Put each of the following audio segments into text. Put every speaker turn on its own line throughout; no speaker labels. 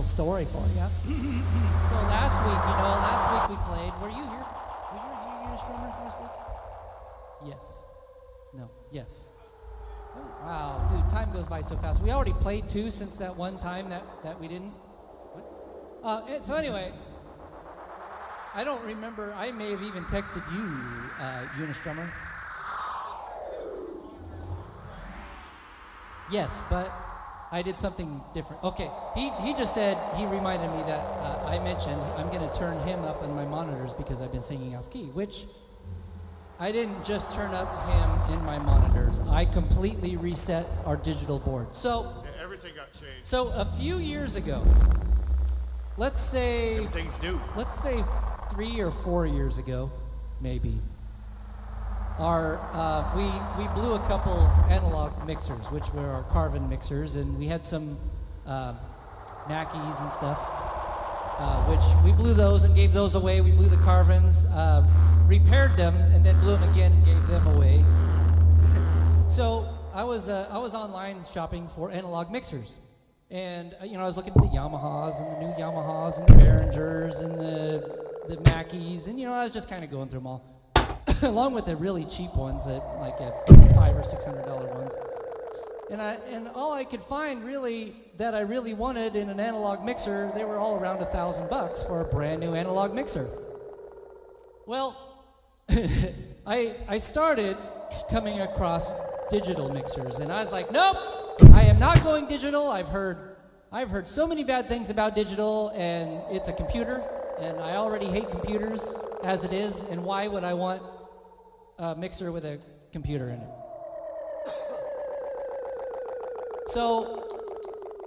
story for you. So last week we played. Were you here? Were you a drummer last week? Yes. No. Yes. Wow, dude, time goes by so fast. We already played 2 since that one time that we didn't. What? So anyway, I don't remember. I may have even texted you, Eunice drummer. Yes, but I did something different. Okay, he just said, he reminded me that I mentioned I'm going to turn him up on my monitors because I've been singing off key, which I didn't just turn up him in my monitors. I completely reset our digital board. So
yeah, everything got changed.
So a few years ago, let's say
everything's new.
Let's say 3 or 4 years ago, maybe. We blew a couple analog mixers, which were our Carvin mixers, and we had some Mackeys and stuff, which we blew those and gave those away. We blew the Carvins, repaired them, and then blew them again and gave them away. So I was online shopping for analog mixers, and I was looking at the Yamahas and the new Yamahas and the Behringers and the Mackeys, and I was just kind of going through them all. Along with the really cheap ones, like $500 or $600 ones, and all I could find really that I really wanted in an analog mixer, they were all around $1,000 for a brand new analog mixer. Well, I started coming across digital mixers, and I was like, nope, I am not going digital. I've heard so many bad things about digital, and it's a computer, and I already hate computers as it is, and why would I want a mixer with a computer in it? So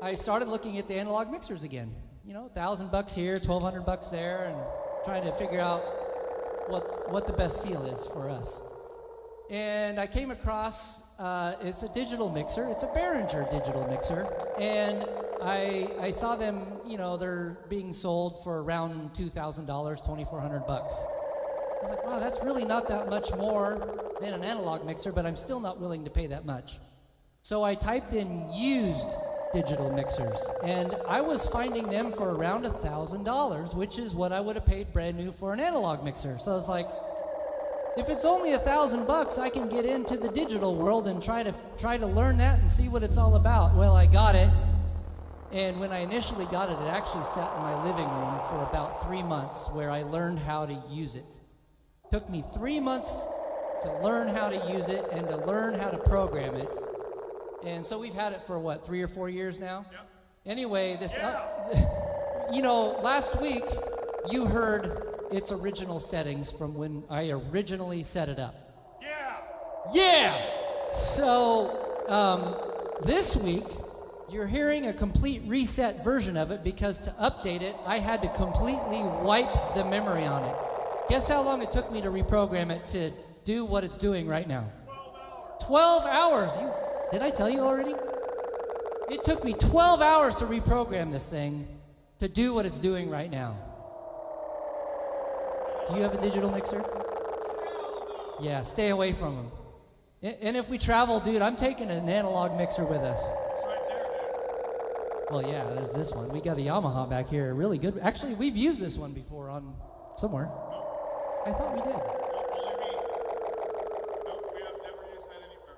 I started looking at the analog mixers again. $1,000 here, $1,200 there, and trying to figure out what the best feel is for us. And I came across it's a digital mixer. It's a Behringer digital mixer, and I saw them. They're being sold for around $2,000, $2,400. I was like, wow, that's really not that much more than an analog mixer, but I'm still not willing to pay that much. So I typed in used digital mixers, and I was finding them for around $1,000, which is what I would have paid brand new for an analog mixer. So I was like, if it's only $1,000, I can get into the digital world and try to learn that and see what it's all about. Well, I got it, and when I initially got it, it actually sat in my living room for about 3 months, where I learned how to use it. Took me 3 months to learn how to use it and to learn how to program it. And so we've had it for 3 or 4 years now?
Yep.
Anyway, last week you heard its original settings from when I originally set it up. Yeah! So this week you're hearing a complete reset version of it, because to update it, I had to completely wipe the memory on it. Guess how long it took me to reprogram it to do what it's doing right now? 12 hours. Did I tell you already? It took me 12 hours to reprogram this thing to do what it's doing right now. Do you have a digital mixer? Yeah, stay away from them. And if we travel, dude, I'm taking an analog mixer with us.
It's right there, dude.
Well, yeah, there's this one. We got a Yamaha back here, really good. Actually, we've used this one before on somewhere. I thought we did.
No, only me. No, we have never used that anywhere.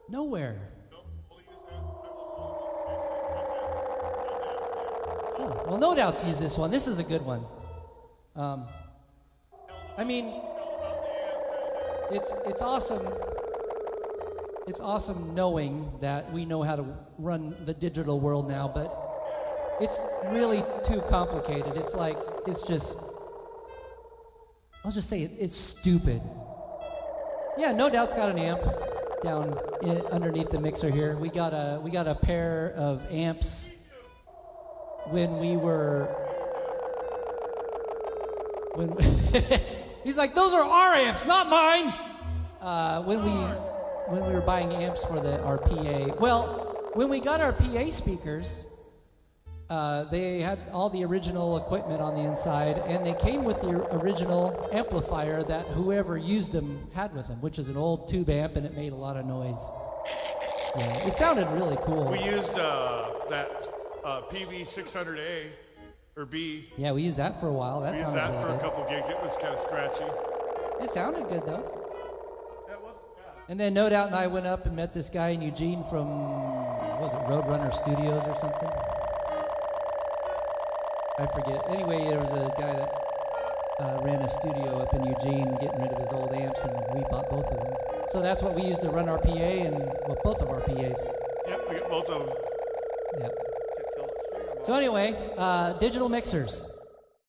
Nowhere.
No, only used that on station.
Oh, well, No Doubt's use this one. This is a good one. I mean, it's awesome. It's awesome knowing that we know how to run the digital world now, but it's really too complicated. I'll just say it's stupid. Yeah, No Doubt's got an amp down underneath the mixer here. We got a pair of amps when he's like, those are our amps, not mine. When we were buying amps for our PA. Well, when we got our PA speakers, they had all the original equipment on the inside, and they came with the original amplifier that whoever used them had with them, which is an old tube amp, and it made a lot of noise. Yeah, it sounded really cool.
We used that PV600A or B.
Yeah, we used that for a while. That
We used
sounded
that
really
for a
good.
couple gigs. It was kind of scratchy.
It sounded good though.
That wasn't bad.
And then No Doubt and I went up and met this guy in Eugene from, what was it, Roadrunner Studios or something? I forget. Anyway, there was a guy that ran a studio up in Eugene getting rid of his old amps, and we bought both of them. So that's what we used to run our PA and, well, both of our PAs.
Yep, we got both of them.
Yep.
Can't tell the string I'm
So anyway, digital mixers.